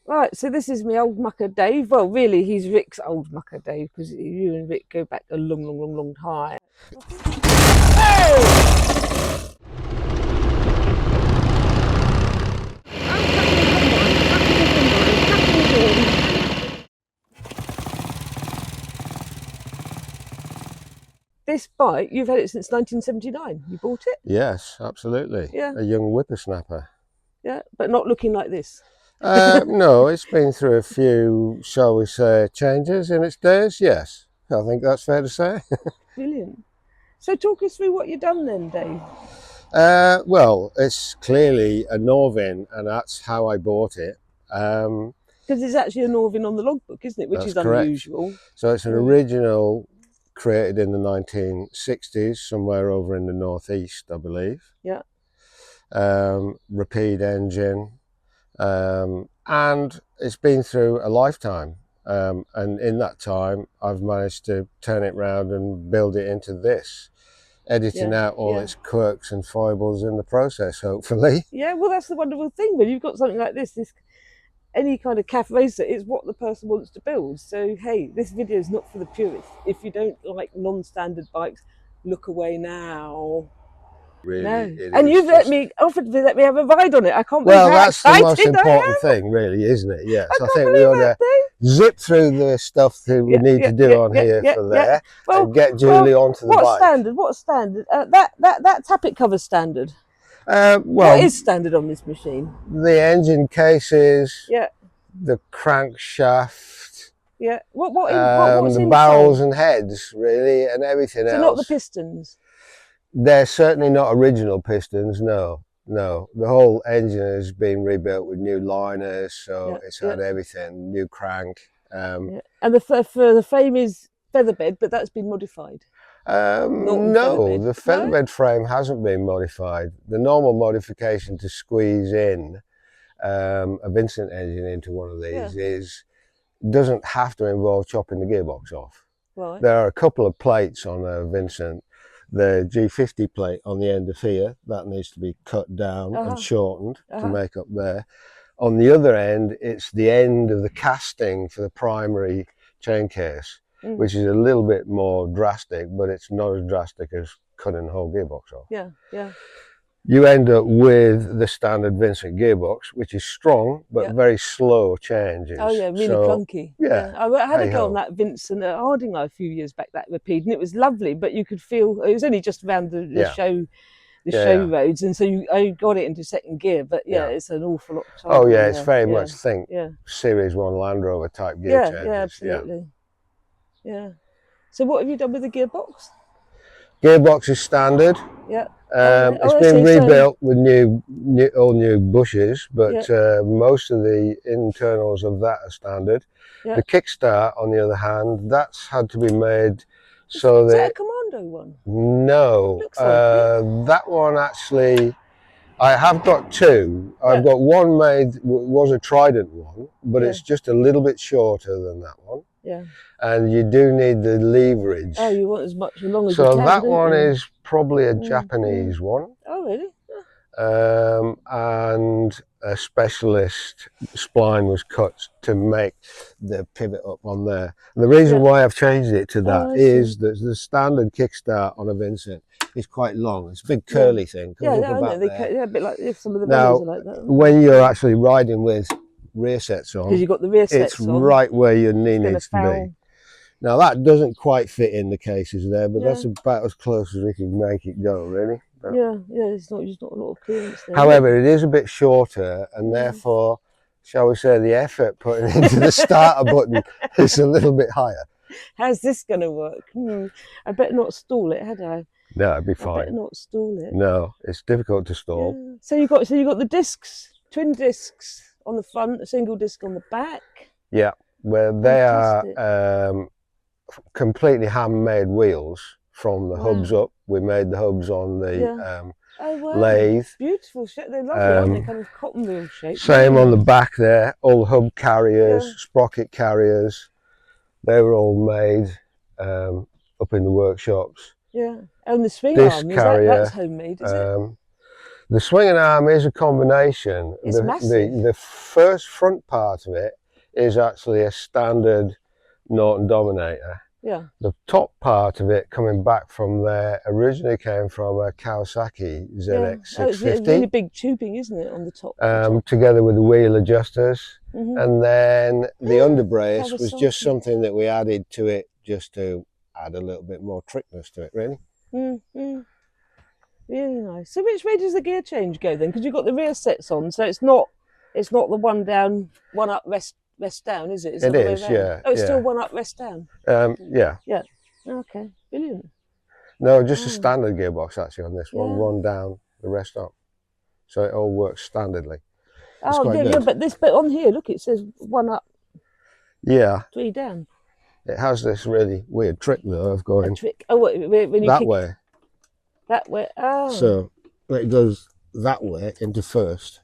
Right, so this is my old mucker Dave. Well, really, he's Rick's old mucker Dave because you and Rick go back a long time. Oh! This bike, you've had it since 1979. You bought it? Yes, absolutely. Yeah. A young whippersnapper. Yeah, but not looking like this. No, it's been through a few, shall we say, changes in its days. Yes, I think that's fair to say. Brilliant. So talk us through what you've done then, Dave. Well, it's clearly a Norvin, and that's how I bought it. Because there's actually a Norvin on the logbook, isn't it? Which is correct. Unusual. So it's an original created in the 1960s, somewhere over in the northeast, I believe. Yeah. Repeat engine, and it's been through a lifetime. And in that time, I've managed to turn it round and build it into this, editing out all its quirks and foibles in the process, hopefully. Yeah, well, that's the wonderful thing when you've got something like this any kind of cafe racer, it's what the person wants to build. So, hey, this video is not for the purists. If you don't like non-standard bikes, look away now. Really, no. And you've offered to let me have a ride on it. I can't believe well, that's the most important thing, really, isn't it? Yes, I think we ought to zip through the stuff that we need to do on here for there, well, and get Julie onto the bike. What's standard? That tappet cover's standard. Well, what is standard on this machine? The engine cases. Yeah. The crankshaft. Yeah. What's the barrels and heads, really, and everything else. So not the pistons. They're certainly not original pistons. No. The whole engine has been rebuilt with new liners, so it's had everything, new crank. And the frame is featherbed, but that's been modified. No, the featherbed frame hasn't been modified. The normal modification to squeeze in a Vincent engine into one of these doesn't have to involve chopping the gearbox off. Right. There are a couple of plates on a Vincent. The G50 plate on the end of here, that needs to be cut down and shortened to make up there. On the other end, it's the end of the casting for the primary chain case, which is a little bit more drastic, but it's not as drastic as cutting the whole gearbox off. Yeah. You end up with the standard Vincent gearbox, which is strong, but very slow changes. Oh yeah, really clunky. Yeah. I had a go on that Vincent at Harding a few years back, that Repeat, and it was lovely, but you could feel, it was only just around the show roads, and so I got it into second gear, but it's an awful lot of time. Oh yeah, it's very much, Series 1 Land Rover type gear changes. Yeah, absolutely. Yeah. So what have you done with the gearbox? Gearbox is standard. Yeah. It's been rebuilt with all new bushes, but most of the internals of that are standard. The kickstart, on the other hand, that's had to be made so that... Is that a Commando one? No. That one actually, I have got two. I've got one made, was a Trident one, but it's just a little bit shorter than that one. Yeah. And you do need the leverage. Oh, you want as much as long as you can. So that one you? is probably a Japanese one. Oh, really? And a specialist spline was cut to make the pivot up on there. And the reason why I've changed it to that is that the standard kickstart on a Vincent is quite long. It's a big curly thing. Comes up about there. A bit like some of the now, are like that. When you're actually riding with rear sets on, because you've got the rear sets on, right where your knee needs to be. Now that doesn't quite fit in the cases there, but that's about as close as we can make it go, really. But it's not a lot of clearance there. However, it is a bit shorter, and therefore, shall we say, the effort putting into the starter button is a little bit higher. How's this going to work? I better not stall it, had I? No, it'd be fine. I better not stall it. No, it's difficult to stall. Yeah. So you got the discs, twin discs on the front, a single disc on the back. Yeah, well, they are completely handmade wheels from the hubs up. We made the hubs on the lathe. Beautiful shape. They're lovely, aren't they? Kind of cotton wheel shape. Same on the back there. All the hub carriers, sprocket carriers. They were all made up in the workshops. Yeah, and the swing disc arm, carrier, that's homemade, is it? The swinging arm is a combination. It's massive. The first front part of it is actually a standard Norton Dominator. Yeah. The top part of it, coming back from there, originally came from a Kawasaki ZX650. Oh, it's really big tubing, isn't it, on the top? Together with the wheel adjusters. And then the underbrace was just something that we added to it just to add a little bit more trickness to it, really. Really nice. So which way does the gear change go then? Because you've got the rear sets on, so it's not the one down, one up, rest down, is it? It is, yeah. Oh, it's still one up, rest down. Yeah. Yeah. Okay. Brilliant. No, just a standard gearbox actually on this one. One down, the rest up. So it all works standardly. Oh yeah, but on here, look, it says one up. Yeah. 3 down. It has this really weird trick though of going. A trick. Oh, what, when you that kick way. That way. Oh. So it goes that way into first,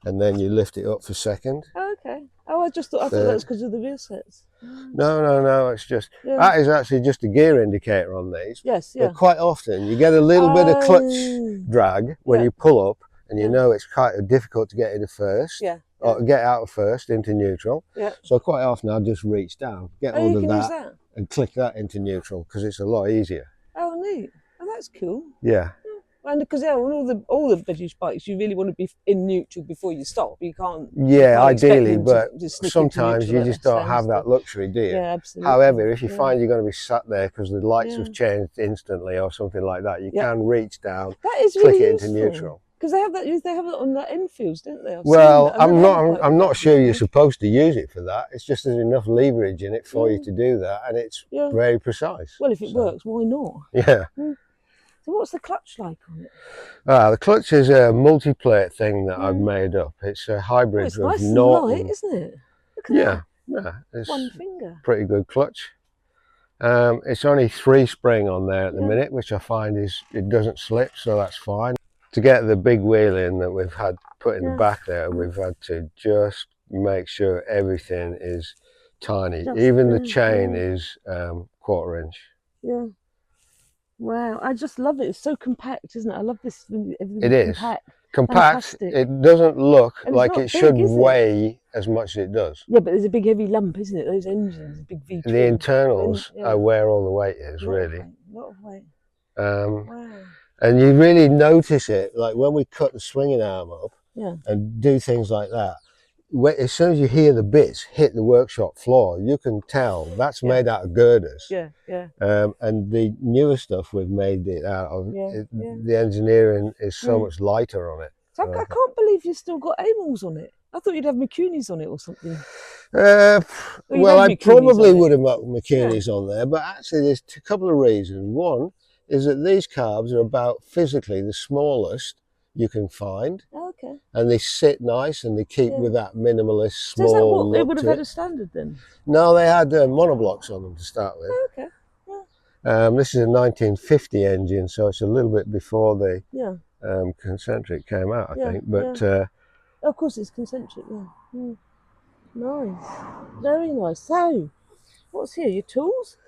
and then you lift it up for second. Oh, okay. Oh, I thought that was because of the rear sets. No. It's just that is actually just a gear indicator on these. Yes, yeah. But quite often you get a little bit of clutch drag when you pull up, and you know it's quite difficult to get into first. Yeah. Or get out of first into neutral. Yeah. So quite often I'll just reach down, get hold of that, and click that into neutral because it's a lot easier. Oh, neat. Oh, that's cool. Yeah. And because on all the British bikes, you really want to be in neutral before you stop. You can't. Yeah, ideally, but sometimes you just don't have that luxury, do you? Yeah, absolutely. However, if you find you're going to be sat there because the lights have changed instantly or something like that, you can reach down, click it into neutral. Because they have that on the Enfields, don't they? Well, I'm not sure you're supposed to use it for that. It's just there's enough leverage in it for you to do that, and it's very precise. Well, if it works, why not? Yeah. So what's the clutch like on it? The clutch is a multi-plate thing that I've made up. It's a hybrid it's of nice Norton. and light, isn't it? Look at that. It's one finger. Pretty good clutch. It's only 3 spring on there at the minute, which I find it doesn't slip, so that's fine. To get the big wheel in that we've had put in the back there, we've had to just make sure everything is tiny. Even the chain is 1/4 inch. Yeah. Wow, I just love it. It's so compact, isn't it? I love this. It is compact. It doesn't look like it should weigh as much as it does. Yeah, but there's a big heavy lump, isn't it? Those engines, big V12. The internals are where all the weight is, really. A lot of weight. Wow. And you really notice it, like when we cut the swinging arm up and do things like that. As soon as you hear the bits hit the workshop floor, you can tell that's made out of girders. Yeah, yeah. And the newer stuff we've made it out of, the engineering is so much lighter on it. So I can't believe you've still got Amels on it. I thought you'd have McCuneys on it or something. Well, I probably would have got McCuneys on there, but actually there's a couple of reasons. One is that these carbs are about physically the smallest you can find. Okay. And they sit nice and they keep with that minimalist small. So is that what look they would have had it. a standard then? No, they had monoblocks on them to start with. Okay. This is a 1950 engine, so it's a little bit before the concentric came out, I think. But of course, it's concentric. Yeah. Nice, very nice. So, what's here? Your tools?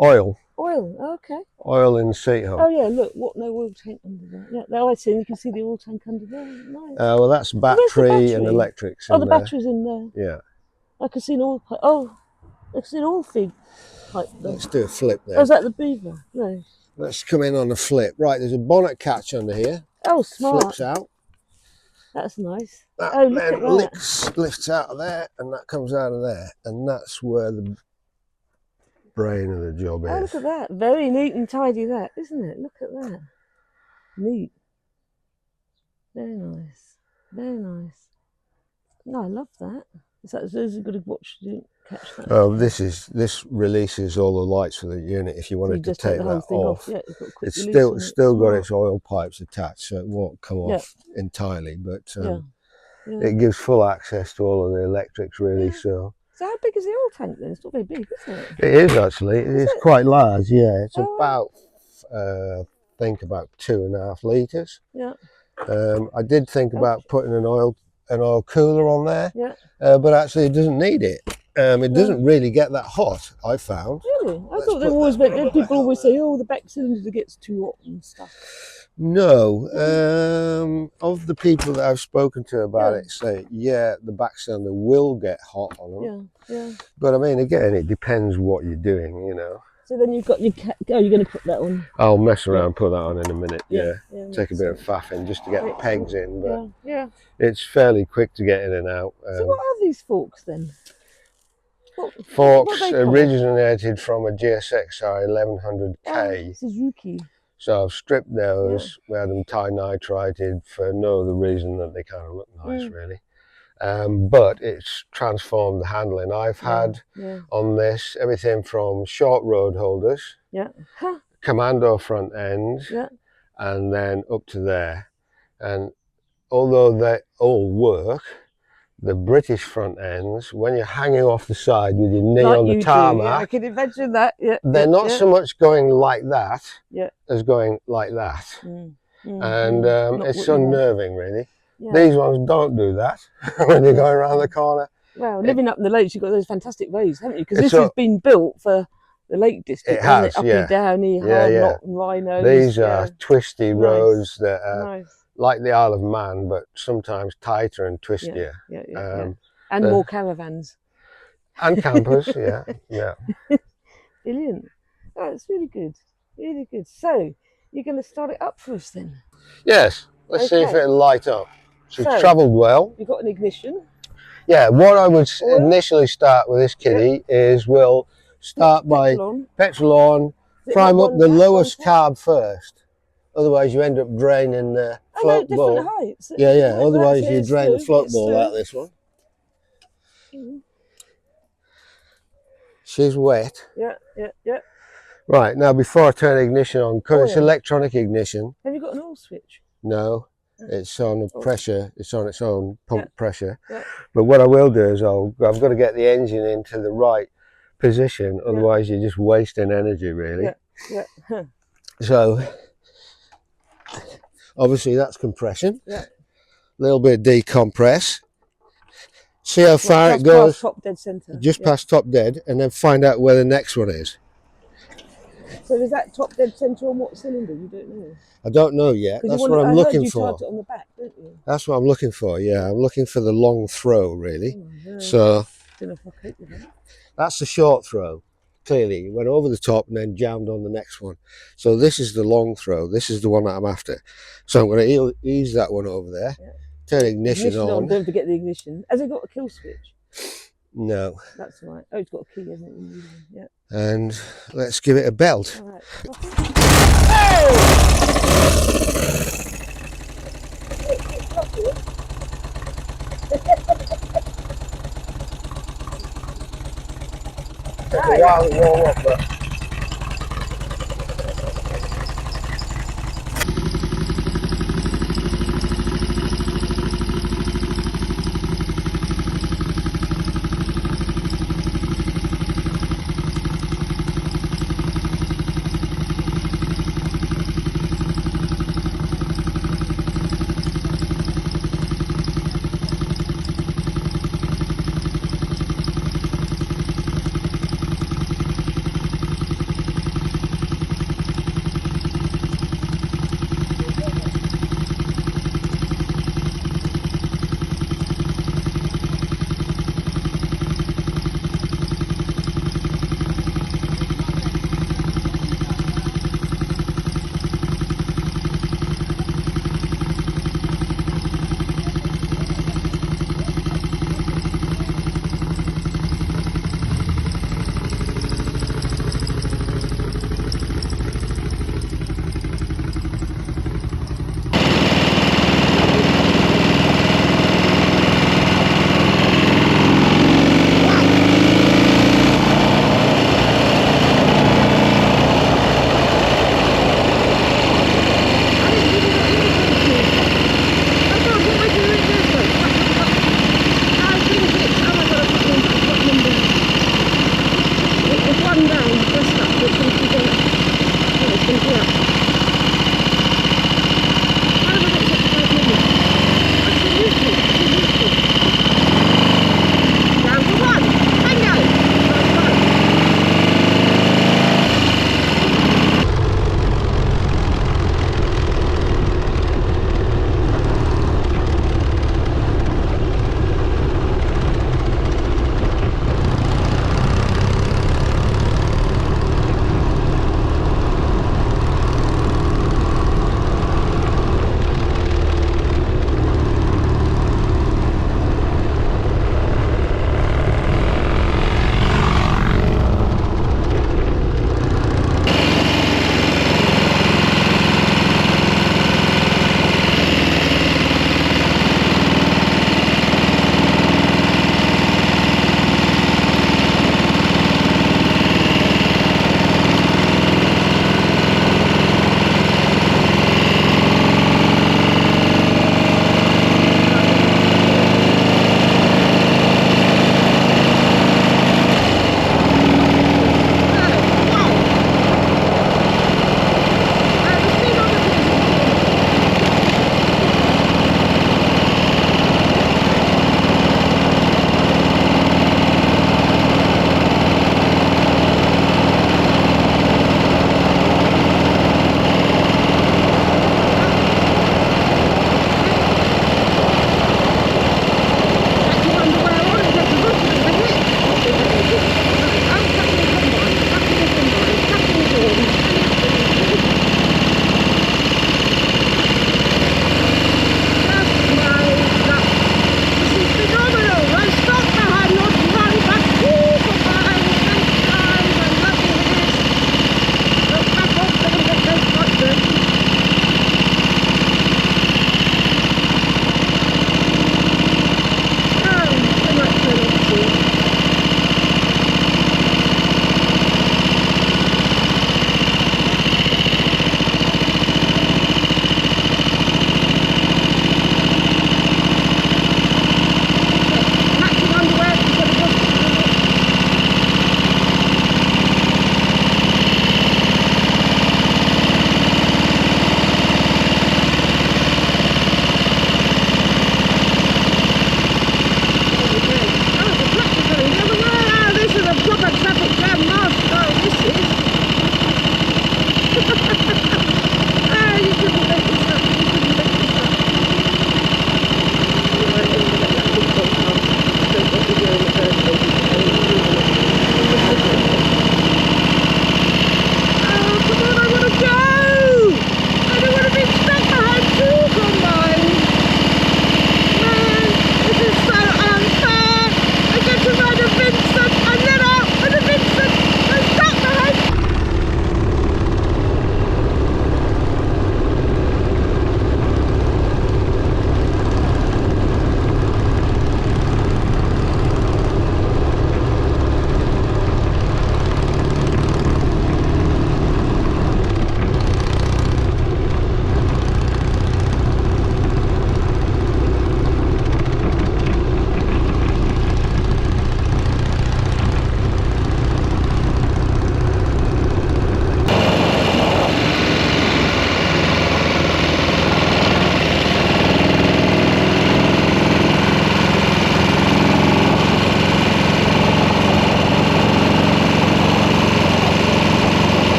Oil. Okay. Oil in the seat hole. Oh yeah, look, no oil tank under there. Yeah, there I see. You can see the oil tank under there. Nice. Well, that's battery and electrics. Oh, the battery's in there. Yeah. I can see an oil pipe. Oh, I can see an oil feed pipe there. Let's do a flip there. Oh, is that the beaver? No. Let's come in on the flip. Right, there's a bonnet catch under here. Oh, smart. Flips out. That's nice. That look then at that. lifts out of there, and that comes out of there, and that's where the brain of the job is. Oh, look at that. Very neat and tidy, that, isn't it? Look at that. Neat. Very nice. Very nice. No, I love that. Is it good to watch? You didn't catch that. Oh, this releases all the lights for the unit if you wanted to take that off. Yeah, it's still got its oil pipes attached, so it won't come off entirely, but it gives full access to all of the electrics, really. So how big is the oil tank then? It's not very big, is it? It is actually. It is quite large. Yeah, it's about I think about 2.5 litres. Yeah. I did think about putting an oil cooler on there. Yeah. But actually, it doesn't need it. It doesn't really get that hot, I found. Really? I thought people always say, oh, the back cylinder gets too hot and stuff. No, of the people that I've spoken to about Yeah. it, say, yeah, the back cylinder will get hot on them. Yeah. But I mean, again, it depends what you're doing, you know. So then you've got your oh, you're going to put that on. I'll mess around, put that on in a minute. Yeah. Take a bit of faffing just to get the pegs in, but yeah. it's fairly quick to get in and out. So what are these forks then? Forks originated from a GSXR 1100K. This is Yuki. So I've stripped those. We had them tie-nitrited for no other reason than they kind of look nice, really. But it's transformed the handling. I've had on this everything from short road holders, commando front ends, and then up to there. And although they all work, the British front ends, when you're hanging off the side with your knee on the tarmac, I can imagine that. They're not so much going like that as going like that. And it's unnerving, really. These ones don't do that when you're going around the corner. Well, living up in the lakes, you've got those fantastic roads, haven't you? Because this has been built for the Lake District, hasn't it? Up and downy, hard lot and rhinos. These are twisty roads that are like the Isle of Man, but sometimes tighter and twistier. And more caravans. And campers, yeah. Brilliant. Oh, it's really good. Really good. So, you're going to start it up for us then? Yes. Let's see if it'll light up. So it's travelled well. You've got an ignition? Yeah, what I would initially start with this kitty is we'll start by petrol on, prime up the lowest carb first. Otherwise you end up draining the float ball. Heights. Yeah, otherwise you drain the float ball out of this one. She's wet. Yeah. Right, now before I turn the ignition on, because it's electronic ignition. Have you got an oil switch? No, it's on pressure, it's on its own pump pressure. But what I will do is I've got to get the engine into the right position, otherwise you're just wasting energy, really. So, obviously that's compression. A little bit of decompress. See how far it goes. Top dead center. Just past top dead, and then find out where the next one is. So is that top dead centre on what cylinder? You don't know? I don't know yet. That's what I'm looking for. You tied it on the back, don't you? That's what I'm looking for, yeah. I'm looking for the long throw, really. So, don't know if I cope with that. That's the short throw. Clearly, it went over the top and then jammed on the next one. So this is the long throw. This is the one that I'm after. So I'm going to ease that one over there. Turn ignition on. Don't forget the ignition. Has it got a kill switch? No. That's right. Oh, it's got a key, hasn't it? Yeah. And let's give it a belt. All right. Took a while to warm up, but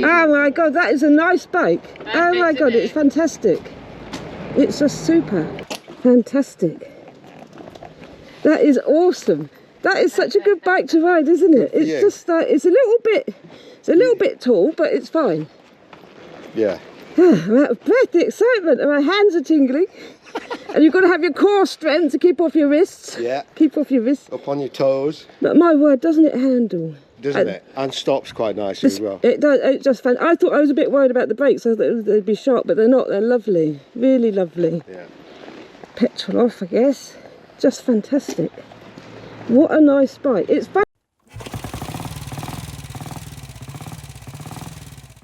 Oh my god, that is a nice bike. Oh my god, it's fantastic. It's just super. Fantastic. That is awesome. That is such a good bike to ride, isn't it? It's just like, it's a little bit tall, but it's fine. Yeah. I'm out of breath, the excitement, and my hands are tingling. And you've got to have your core strength to keep off your wrists. Yeah. Keep off your wrists. Up on your toes. But my word, doesn't it handle? Doesn't it? And stops quite nicely as well. It does. It's just fun. I thought I was a bit worried about the brakes. I thought they'd be sharp, but they're not. They're lovely. Really lovely. Yeah. Petrol off, I guess. Just fantastic. What a nice bike. It's fun.